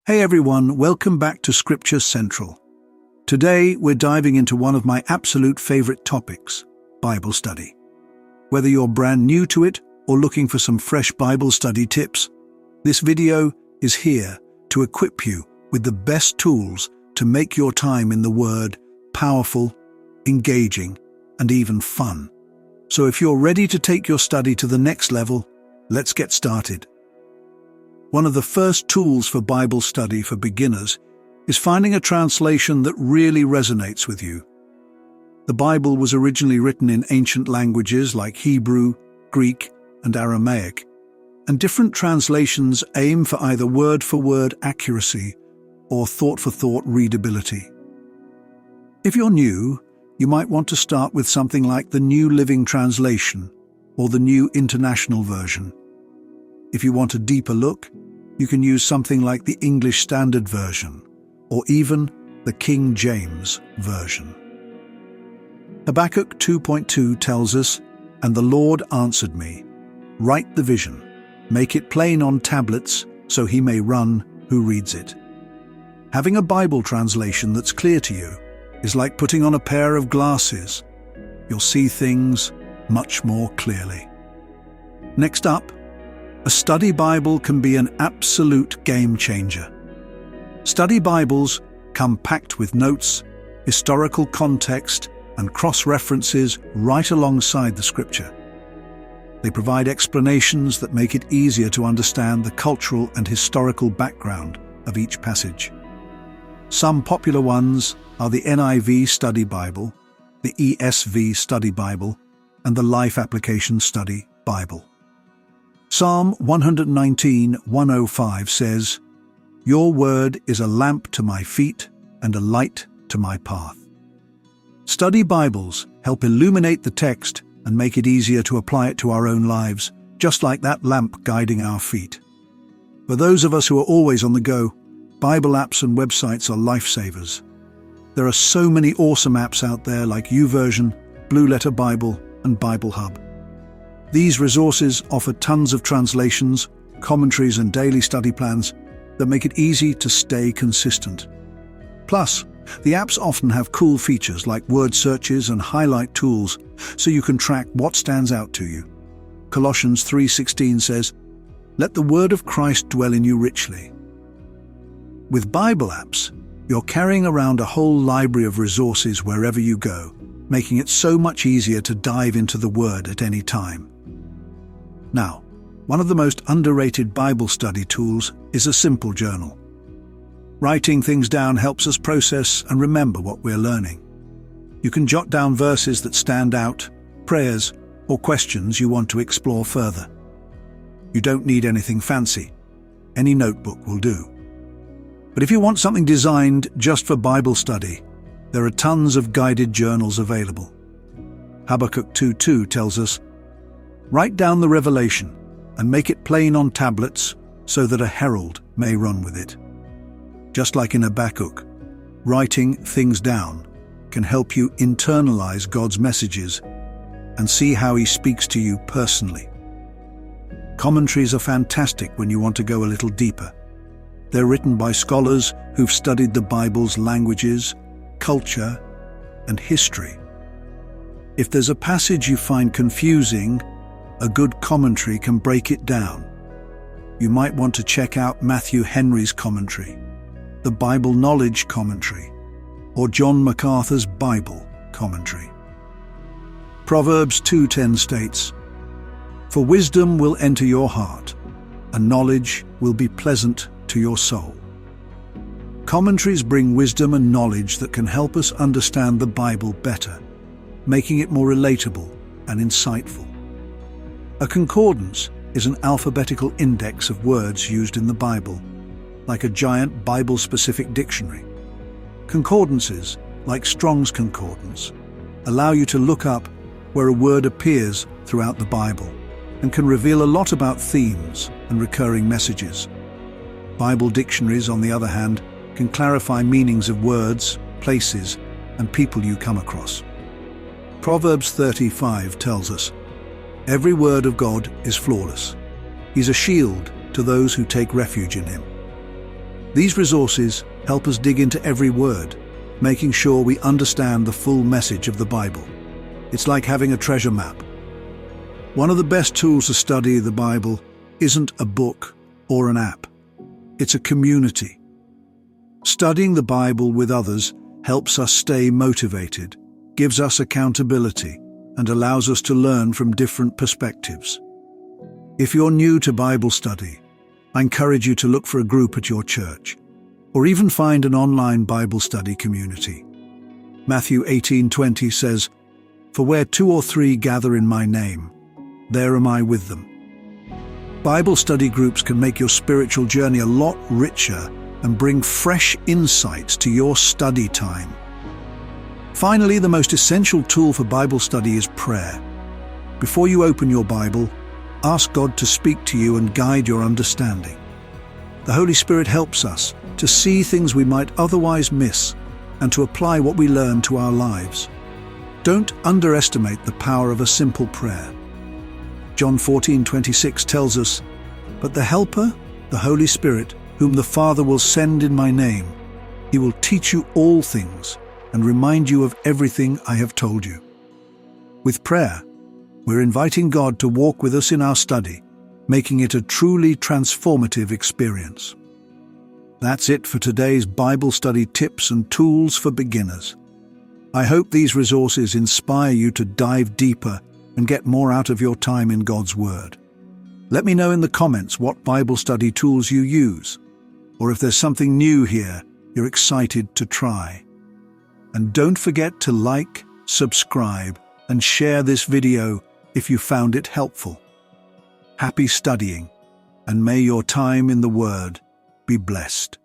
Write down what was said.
Hey everyone, welcome back to Scripture Central. Today we're diving into one of my absolute favorite topics, Bible study. Whether you're brand new to it or looking for some fresh Bible study tips, this video is here to equip you with the best tools to make your time in the Word powerful, engaging, and even fun. So if you're ready to take your study to the next level, let's get started. One of the first tools for Bible study for beginners is finding a translation that really resonates with you. The Bible was originally written in ancient languages like Hebrew, Greek, and Aramaic, and different translations aim for either word-for-word accuracy or thought-for-thought readability. If you're new, you might want to start with something like the New Living Translation or the New International Version. If you want a deeper look, you can use something like the English Standard Version or even the King James Version. Habakkuk 2.2 tells us, "And the Lord answered me, write the vision, make it plain on tablets so he may run who reads it." Having a Bible translation that's clear to you is like putting on a pair of glasses. You'll see things much more clearly. Next up, a study Bible can be an absolute game changer. Study Bibles come packed with notes, historical context, and cross-references right alongside the scripture. They provide explanations that make it easier to understand the cultural and historical background of each passage. Some popular ones are the NIV Study Bible, the ESV Study Bible, and the Life Application Study Bible. Psalm 119:105 says, "Your word is a lamp to my feet and a light to my path." Study Bibles help illuminate the text and make it easier to apply it to our own lives, just like that lamp guiding our feet. For those of us who are always on the go, Bible apps and websites are lifesavers. There are so many awesome apps out there like YouVersion, Blue Letter Bible, and Bible Hub. These resources offer tons of translations, commentaries, and daily study plans that make it easy to stay consistent. Plus, the apps often have cool features like word searches and highlight tools so you can track what stands out to you. Colossians 3:16 says, "Let the word of Christ dwell in you richly." With Bible apps, you're carrying around a whole library of resources wherever you go, making it so much easier to dive into the Word at any time. Now, one of the most underrated Bible study tools is a simple journal. Writing things down helps us process and remember what we're learning. You can jot down verses that stand out, prayers, or questions you want to explore further. You don't need anything fancy. Any notebook will do. But if you want something designed just for Bible study, there are tons of guided journals available. Habakkuk 2:2 tells us, "Write down the revelation and make it plain on tablets so that a herald may run with it." Just like in Habakkuk, writing things down can help you internalize God's messages and see how He speaks to you personally. Commentaries are fantastic when you want to go a little deeper. They're written by scholars who've studied the Bible's languages, culture, and history. If there's a passage you find confusing, a good commentary can break it down. You might want to check out Matthew Henry's commentary, the Bible Knowledge Commentary, or John MacArthur's Bible Commentary. Proverbs 2:10 states, "For wisdom will enter your heart, and knowledge will be pleasant to your soul." Commentaries bring wisdom and knowledge that can help us understand the Bible better, making it more relatable and insightful. A concordance is an alphabetical index of words used in the Bible, like a giant Bible-specific dictionary. Concordances, like Strong's Concordance, allow you to look up where a word appears throughout the Bible and can reveal a lot about themes and recurring messages. Bible dictionaries, on the other hand, can clarify meanings of words, places, and people you come across. Proverbs 35 tells us, "Every word of God is flawless. He's a shield to those who take refuge in him." These resources help us dig into every word, making sure we understand the full message of the Bible. It's like having a treasure map. One of the best tools to study the Bible isn't a book or an app. It's a community. Studying the Bible with others helps us stay motivated, gives us accountability, and allows us to learn from different perspectives. If you're new to Bible study, I encourage you to look for a group at your church, or even find an online Bible study community. Matthew 18:20 says, "For where 2 or 3 gather in my name, there am I with them." Bible study groups can make your spiritual journey a lot richer and bring fresh insights to your study time. Finally, the most essential tool for Bible study is prayer. Before you open your Bible, ask God to speak to you and guide your understanding. The Holy Spirit helps us to see things we might otherwise miss and to apply what we learn to our lives. Don't underestimate the power of a simple prayer. John 14:26 tells us, "But the Helper, the Holy Spirit, whom the Father will send in my name, he will teach you all things and remind you of everything I have told you." With prayer, we're inviting God to walk with us in our study, making it a truly transformative experience. That's it for today's Bible study tips and tools for beginners. I hope these resources inspire you to dive deeper and get more out of your time in God's Word. Let me know in the comments what Bible study tools you use, or if there's something new here you're excited to try. And don't forget to like, subscribe, and share this video if you found it helpful. Happy studying, and may your time in the Word be blessed.